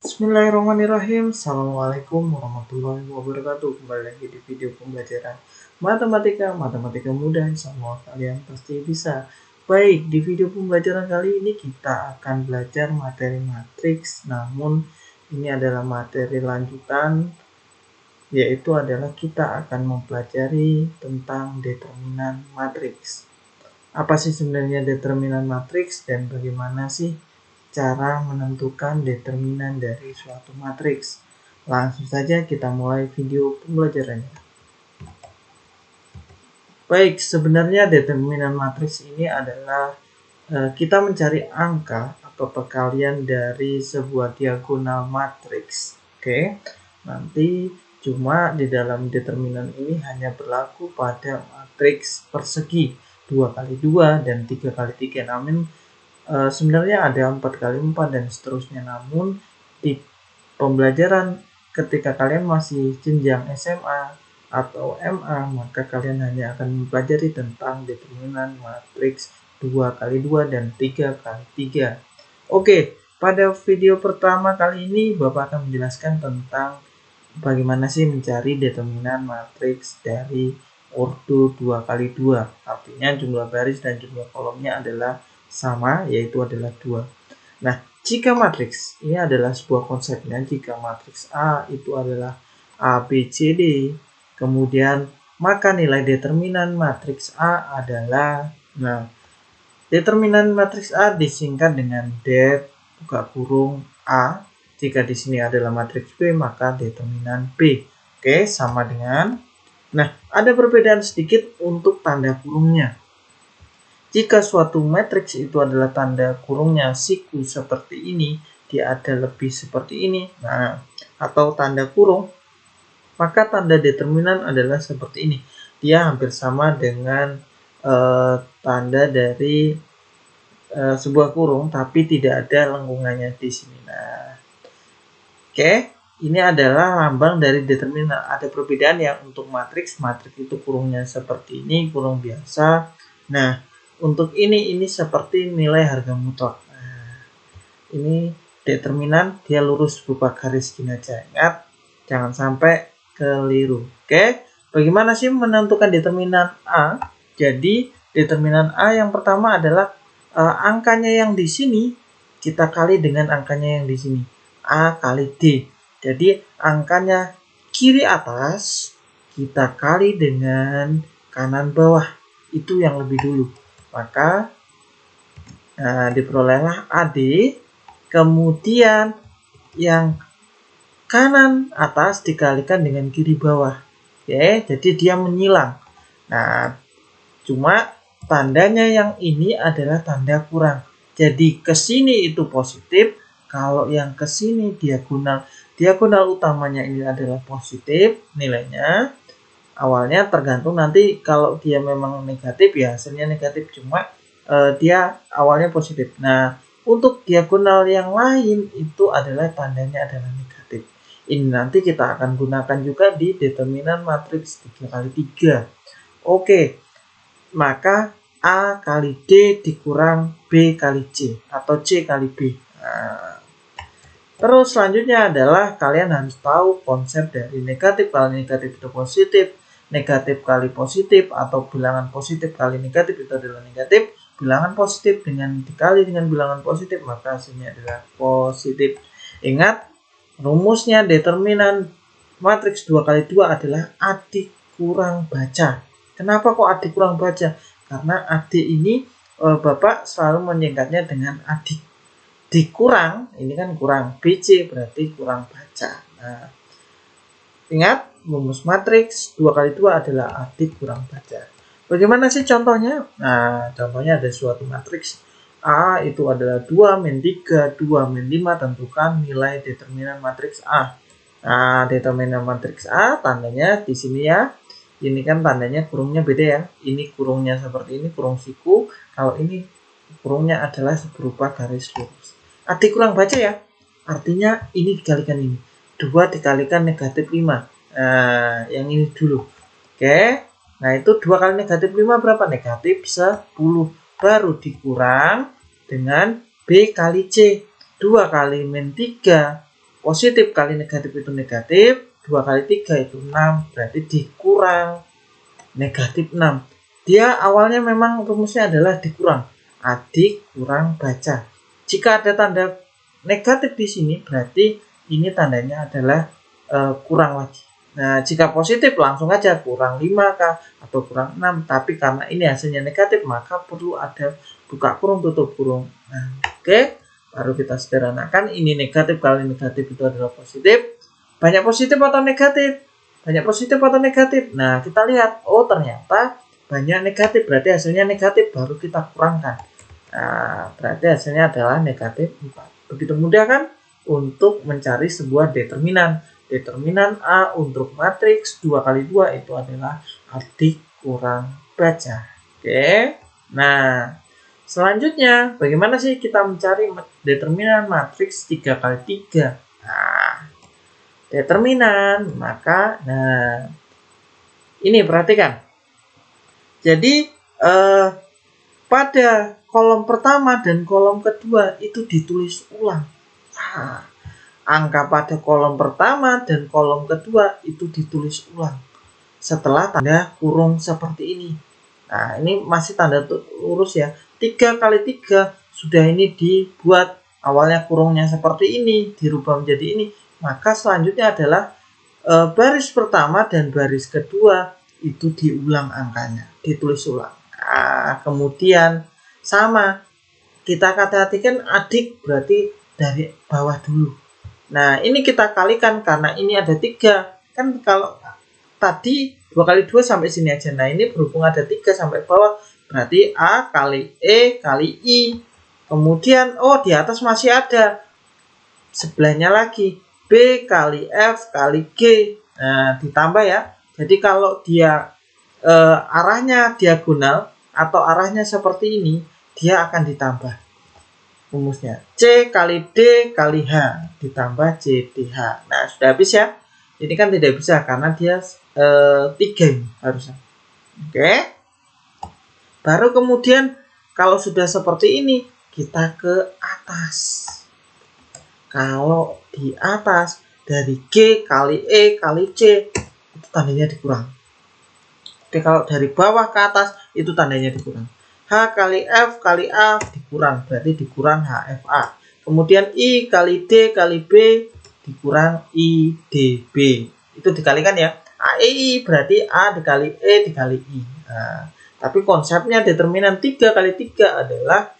Bismillahirrahmanirrahim. Assalamualaikum warahmatullahi wabarakatuh. Kembali lagi di video pembelajaran matematika mudah. Semua kalian pasti bisa. Baik, di video pembelajaran kali ini kita akan belajar materi matriks. Namun ini adalah materi lanjutan, yaitu adalah kita akan mempelajari tentang determinan matriks. Apa sih sebenarnya determinan matriks dan bagaimana sih cara menentukan determinan dari suatu matriks? Langsung saja kita mulai video pembelajarannya. Baik, sebenarnya determinan matriks ini adalah kita mencari angka atau perkalian dari sebuah diagonal matriks. Oke, nanti cuma di dalam determinan ini hanya berlaku pada matriks persegi 2 kali 2 dan 3 kali 3. Namun sebenarnya ada 4 kali 4 dan seterusnya. Namun di pembelajaran ketika kalian masih jenjang SMA atau MA, maka kalian hanya akan mempelajari tentang determinan matriks 2 kali 2 dan 3 kali 3. Oke, pada video pertama kali ini Bapak akan menjelaskan tentang bagaimana sih mencari determinan matriks dari ordo 2 kali 2. Artinya jumlah baris dan jumlah kolomnya adalah sama, yaitu adalah 2. Nah, jika matriks, ini adalah sebuah konsepnya, jika matriks A itu adalah A, B, C, D, kemudian maka nilai determinan matriks A adalah, determinan matriks A disingkat dengan det buka kurung A. Jika di sini adalah matriks B, maka determinan B. Oke, sama dengan. Nah, ada perbedaan sedikit untuk tanda kurungnya. Jika suatu matriks itu adalah tanda kurungnya siku seperti ini, dia ada lebih seperti ini. Nah, atau tanda kurung, maka tanda determinan adalah seperti ini. Dia hampir sama dengan tanda dari sebuah kurung, tapi tidak ada lengkungannya di sini. Nah, oke, ini adalah lambang dari determinan. Ada perbedaan yang untuk matriks itu kurungnya seperti ini, kurung biasa. Nah, untuk ini seperti nilai harga mutlak. Nah, ini determinan, dia lurus berupa garis gini aja. Ingat, jangan sampai keliru. Oke, bagaimana sih menentukan determinan A? Jadi determinan A yang pertama adalah angkanya yang di sini kita kali dengan angkanya yang di sini, A kali D. Jadi angkanya kiri atas kita kali dengan kanan bawah, itu yang lebih dulu. Maka diperolehlah AD, kemudian yang kanan atas dikalikan dengan kiri bawah. Oke, jadi dia menyilang. Nah, cuma tandanya yang ini adalah tanda kurang. Jadi ke sini itu positif, kalau yang ke sini diagonal utamanya ini adalah positif nilainya. Awalnya tergantung, nanti kalau dia memang negatif ya hasilnya negatif, cuma dia awalnya positif. Nah, untuk diagonal yang lain itu adalah tandanya adalah negatif. Ini nanti kita akan gunakan juga di determinan matriks 3 kali 3. Oke, maka A kali D dikurang B kali C atau C kali B. Nah, terus selanjutnya adalah kalian harus tahu konsep dari negatif kali negatif itu positif, negatif kali positif atau bilangan positif kali negatif itu adalah negatif, bilangan positif dengan dikali dengan bilangan positif maka hasilnya adalah positif. Ingat, rumusnya determinan matriks 2 kali 2 adalah adik kurang baca. Kenapa kok adik kurang baca? Karena adik ini Bapak selalu menyingkatnya dengan adik. Dikurang, ini kan kurang, BC berarti kurang baca. Nah, ingat, rumus matriks 2 kali 2 adalah adik kurang baca. Bagaimana sih contohnya? Nah, contohnya ada suatu matriks A itu adalah 2 min 3, 2 min 5, tentukan nilai determinan matriks A. Nah, determinan matriks A tandanya di sini ya. Ini kan tandanya kurungnya beda ya. Ini kurungnya seperti ini, kurung siku. Kalau ini kurungnya adalah berupa garis lurus. Adik kurang baca ya. Artinya ini dikalikan ini. 2 dikalikan negatif 5. Nah, yang ini dulu. Oke. Nah, itu 2 kali negatif 5 berapa? Negatif 10. Baru dikurang dengan B kali C. 2 kali min 3 positif kali negatif itu negatif, 2 kali 3 itu 6, berarti dikurang negatif 6. Dia awalnya memang rumusnya adalah dikurang, adik kurang baca. Jika ada tanda negatif di sini, berarti ini tandanya adalah kurang lagi. Nah, jika positif langsung aja kurang 5kah atau kurang 6, tapi karena ini hasilnya negatif, maka perlu ada buka kurung tutup kurung. Nah, oke, baru kita sederhanakan. Ini negatif kali negatif itu adalah positif. Banyak positif atau negatif? Banyak positif atau negatif? Nah, kita lihat, oh ternyata banyak negatif, berarti hasilnya negatif, baru kita kurangkan. Nah, berarti hasilnya adalah negatif 4. Begitu mudah kan untuk mencari sebuah determinan. Determinan A untuk matriks 2 kali 2 itu adalah adik kurang baca. Oke. Nah, selanjutnya bagaimana sih kita mencari determinan matriks 3 kali 3? Nah, determinan, maka ini perhatikan. Jadi pada kolom pertama dan kolom kedua itu ditulis ulang. Nah, angka pada kolom pertama dan kolom kedua itu ditulis ulang setelah tanda kurung seperti ini. Nah, ini masih tanda lurus ya. 3 kali 3 sudah ini dibuat, awalnya kurungnya seperti ini, dirubah menjadi ini. Maka selanjutnya adalah baris pertama dan baris kedua itu diulang angkanya, ditulis ulang. Nah, kemudian sama, kita hati-hatikan adik berarti dari bawah dulu. Nah, ini kita kalikan karena ini ada 3. Kan kalau tadi 2 kali 2 sampai sini aja. Nah, ini berhubung ada 3 sampai bawah, berarti A kali E kali I. Kemudian, oh di atas masih ada. Sebelahnya lagi, B kali F kali G. Nah, ditambah ya. Jadi kalau dia arahnya diagonal atau arahnya seperti ini, dia akan ditambah rumusnya. C kali D kali H ditambah CDH. Nah, sudah habis ya. Ini kan tidak bisa karena dia 3 ini harusnya. Oke. Baru kemudian kalau sudah seperti ini, kita ke atas. Kalau di atas dari G kali E kali C itu tandanya dikurang. Oke, kalau dari bawah ke atas itu tandanya dikurang. H kali F kali A dikurang, berarti dikurang HFA. Kemudian I kali D kali B dikurang IDB. Itu dikalikan ya. AEI berarti A dikali E dikali I. Nah, tapi konsepnya determinan 3 kali 3 adalah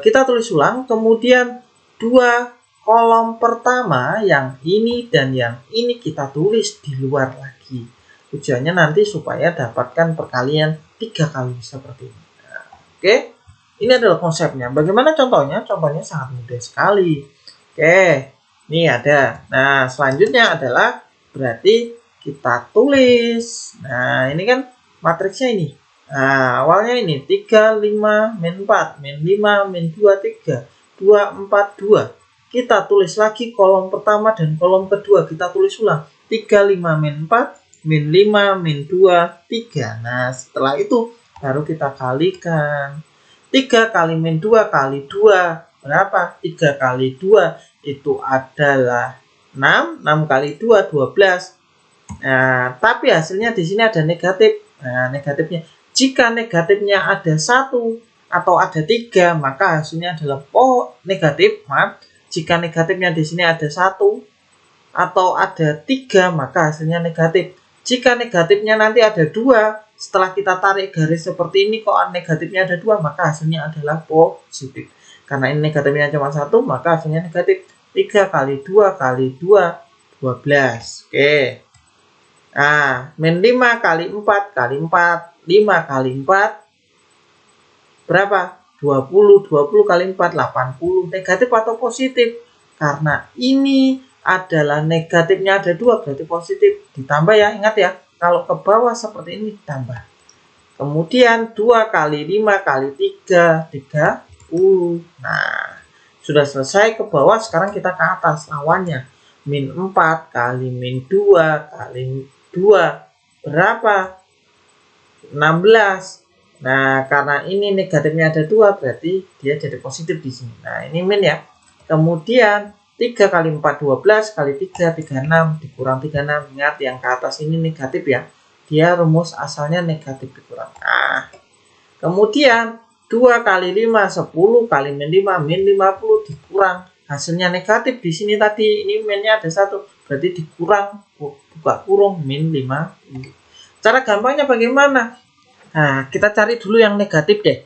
kita tulis ulang, kemudian 2 kolom pertama yang ini dan yang ini kita tulis di luar lagi. Tujuannya nanti supaya dapatkan perkalian 3 kali seperti ini. Oke, ini adalah konsepnya. Bagaimana contohnya? Contohnya sangat mudah sekali. Oke, ini ada. Nah, selanjutnya adalah berarti kita tulis. Nah, ini kan matriksnya ini. Nah, awalnya ini 3, 5, min 4, min 5, min 2, 3, 2, 4, 2. Kita tulis lagi kolom pertama dan kolom kedua. Kita tulis ulang. 3, 5, min 4, min 5, min 2, 3. Nah, setelah itu baru kita kalikan. 3 kali min 2 kali 2 berapa? 3 kali 2 itu adalah 6. 6 kali 2 12. Nah, tapi hasilnya di sini ada negatif. Nah, negatifnya, jika negatifnya ada 1 atau ada 3, maka hasilnya adalah negatif. Maaf, jika negatifnya di sini ada 1 atau ada 3, maka hasilnya negatif. Jika negatifnya nanti ada 2, setelah kita tarik garis seperti ini, kok negatifnya ada 2, maka hasilnya adalah positif. Karena ini negatifnya cuma 1, maka hasilnya negatif. 3 kali 2 kali 2, 12. Oke. Nah, min 5 kali 4 kali 4, 5 kali 4, berapa? 20, 20 kali 4, 80. Negatif atau positif? Karena ini adalah negatifnya ada 2, berarti positif. Ditambah ya, ingat ya. Kalau ke bawah seperti ini ditambah. Kemudian 2 kali 5 kali 3, 30. Nah, sudah selesai ke bawah, sekarang kita ke atas lawannya. Min 4 kali min 2 kali 2, berapa? 16. Nah, karena ini negatifnya ada 2, berarti dia jadi positif di sini. Nah, ini min ya. Kemudian 3 kali 4, 12, kali 3, 36, dikurang 36. Ingat yang ke atas ini negatif ya. Dia rumus asalnya negatif dikurang. Nah, kemudian 2 kali 5, 10, kali min 5, min 50, dikurang. Hasilnya negatif di sini tadi, ini minnya ada 1. Berarti dikurang, buka kurung, min 5. Cara gampangnya bagaimana? Nah, kita cari dulu yang negatif deh.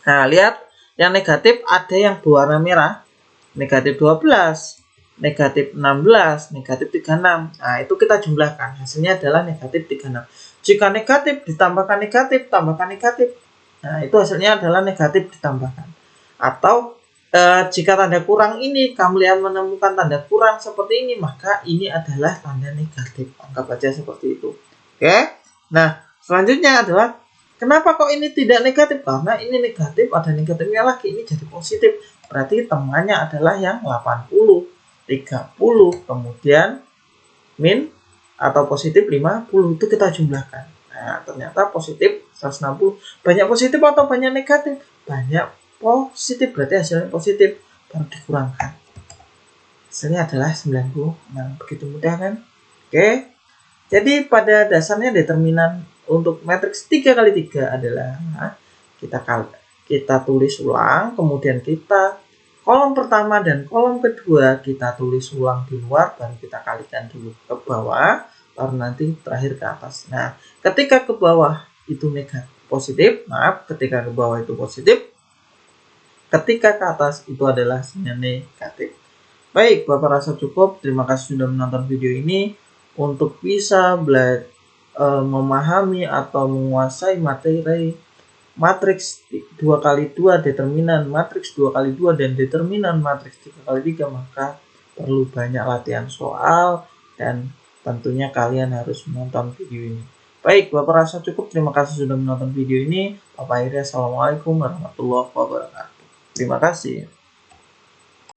Nah, lihat. Yang negatif ada yang berwarna merah. Negatif 12, negatif 16, negatif 36. Nah, itu kita jumlahkan. Hasilnya adalah negatif 36. Jika negatif ditambahkan negatif, tambahkan negatif. Nah, itu hasilnya adalah negatif ditambahkan. Atau jika tanda kurang ini, kalian menemukan tanda kurang seperti ini, maka ini adalah tanda negatif. Anggap aja seperti itu. Oke? Nah, selanjutnya adalah kenapa kok ini tidak negatif? Karena ini negatif, ada negatifnya lagi, ini jadi positif. Berarti temannya adalah yang 80, 30, kemudian min atau positif 50. Itu kita jumlahkan. Nah, ternyata positif 160. Banyak positif atau banyak negatif? Banyak positif, berarti hasilnya positif. Baru dikurangkan. Hasilnya adalah 90. Nah, begitu mudah kan? Oke. Jadi pada dasarnya determinan untuk matriks 3 kali 3 adalah kita tulis ulang, kemudian kita kolom pertama dan kolom kedua kita tulis ulang di luar, baru kita kalikan dulu ke bawah, baru nanti terakhir ke atas. Nah, ketika ke bawah itu positif, ketika ke bawah itu positif, ketika ke atas itu adalah hasilnya negatif. Baik, Bapak rasa cukup. Terima kasih sudah menonton video ini. Untuk bisa memahami atau menguasai materi matriks 2 kali 2, determinan matriks 2 kali 2, dan determinan matriks 3 kali 3, maka perlu banyak latihan soal dan tentunya kalian harus menonton video ini. Baik, Bapak rasa cukup. Terima kasih sudah menonton video ini. Bapak akhirnya, assalamualaikum warahmatullahi wabarakatuh. Terima kasih.